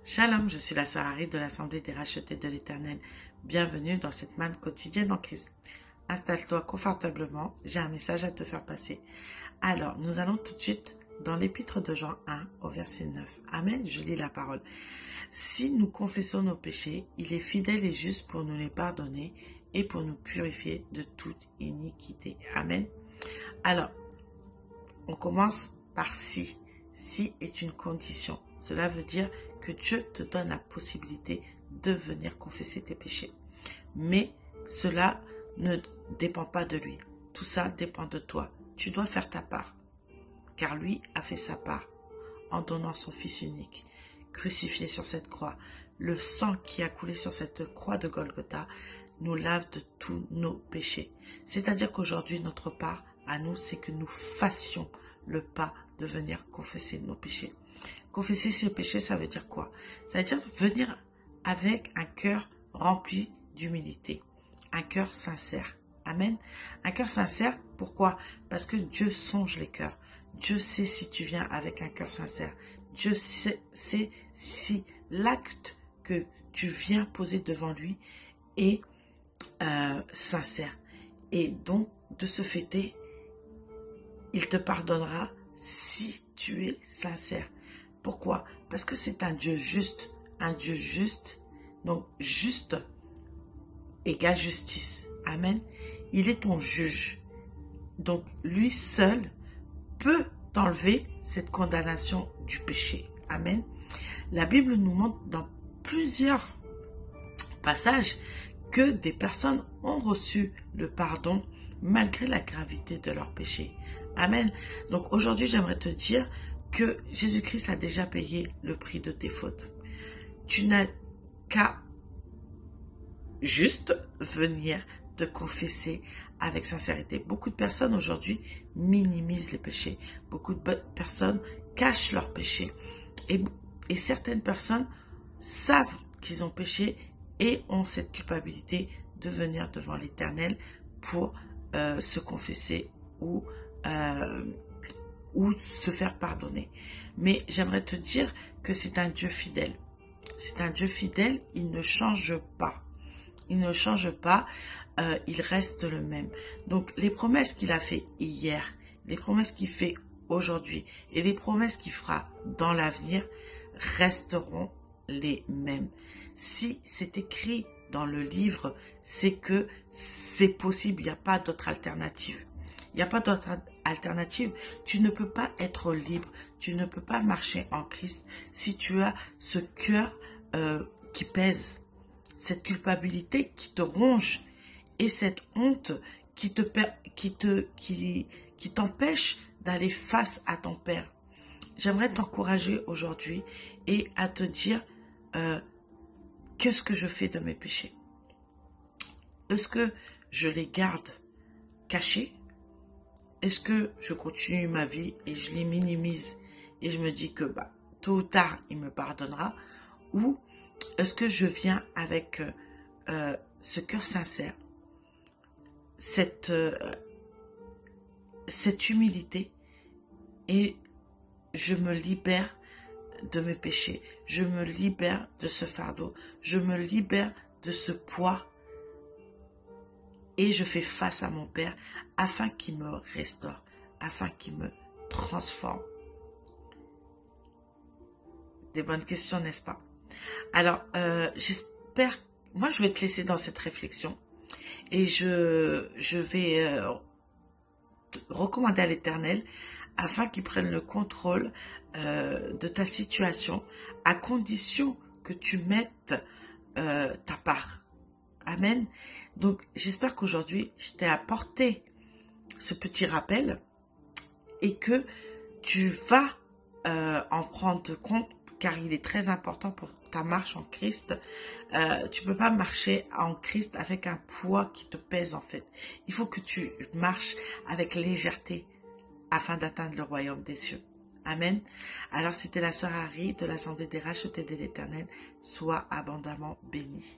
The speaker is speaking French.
Shalom, je suis la sœur Harry de l'Assemblée des rachetés de l'Éternel. Bienvenue dans cette manne quotidienne en Christ. Installe-toi confortablement, j'ai un message à te faire passer. Alors, nous allons tout de suite dans l'épître de Jean 1 au verset 9. Amen, je lis la parole. Si nous confessons nos péchés, il est fidèle et juste pour nous les pardonner et pour nous purifier de toute iniquité. Amen. Alors, on commence par si. Si est une condition. Cela veut dire que Dieu te donne la possibilité de venir confesser tes péchés. Mais cela ne dépend pas de lui. Tout ça dépend de toi. Tu dois faire ta part. Car lui a fait sa part en donnant son Fils unique, crucifié sur cette croix. Le sang qui a coulé sur cette croix de Golgotha nous lave de tous nos péchés. C'est-à-dire qu'aujourd'hui, notre part à nous, c'est que nous fassions le pas de venir confesser nos péchés. Confesser ses péchés, ça veut dire quoi? Ça veut dire venir avec un cœur rempli d'humilité, un cœur sincère. Amen. Un cœur sincère, pourquoi? Parce que Dieu songe les cœurs. Dieu sait si tu viens avec un cœur sincère. Dieu sait si l'acte que tu viens poser devant lui est sincère. Et donc, de ce fait, il te pardonnera si tu es sincère. Pourquoi? Parce que c'est un Dieu juste. Un Dieu juste. Donc, juste égale justice. Amen. Il est ton juge. Donc, lui seul peut t'enlever cette condamnation du péché. Amen. La Bible nous montre dans plusieurs passages que des personnes ont reçu le pardon malgré la gravité de leur péché. Amen. Donc aujourd'hui, j'aimerais te dire que Jésus-Christ a déjà payé le prix de tes fautes. Tu n'as qu'à juste venir te confesser avec sincérité. Beaucoup de personnes aujourd'hui minimisent les péchés. Beaucoup de personnes cachent leurs péchés. Et certaines personnes savent qu'ils ont péché et ont cette culpabilité de venir devant l'Éternel pour se confesser ou se faire pardonner. Mais j'aimerais te dire que c'est un Dieu fidèle. C'est un Dieu fidèle, il ne change pas. Il ne change pas, il reste le même. Donc les promesses qu'il a fait hier, les promesses qu'il fait aujourd'hui et les promesses qu'il fera dans l'avenir resteront les mêmes. Si c'est écrit dans le livre, c'est que c'est possible, il n'y a pas d'autre alternative. Il n'y a pas d'autre alternative. Tu ne peux pas être libre, tu ne peux pas marcher en Christ si tu as ce cœur qui pèse, cette culpabilité qui te ronge et cette honte qui t'empêche d'aller face à ton Père. J'aimerais t'encourager aujourd'hui et à te dire qu'est-ce que je fais de mes péchés? Est-ce que je les garde cachés? Est-ce que je continue ma vie et je les minimise et je me dis que tôt ou tard, il me pardonnera? Ou est-ce que je viens avec ce cœur sincère, cette humilité et je me libère de mes péchés, je me libère de ce fardeau, je me libère de ce poids et je fais face à mon Père afin qu'il me restaure, afin qu'il me transforme. Des bonnes questions, n'est-ce pas? Alors, j'espère, moi je vais te laisser dans cette réflexion et je vais recommander à l'Éternel afin qu'il prenne le contrôle de ta situation à condition que tu mettes ta part. Amen. Donc, j'espère qu'aujourd'hui, je t'ai apporté ce petit rappel et que tu vas en prendre compte car il est très important pour ta marche en Christ. Tu peux pas marcher en Christ avec un poids qui te pèse en fait. Il faut que tu marches avec légèreté afin d'atteindre le royaume des cieux. Amen. Alors, c'était la sœur Harry de l'Assemblée des rachetés de l'Éternel. Sois abondamment bénie.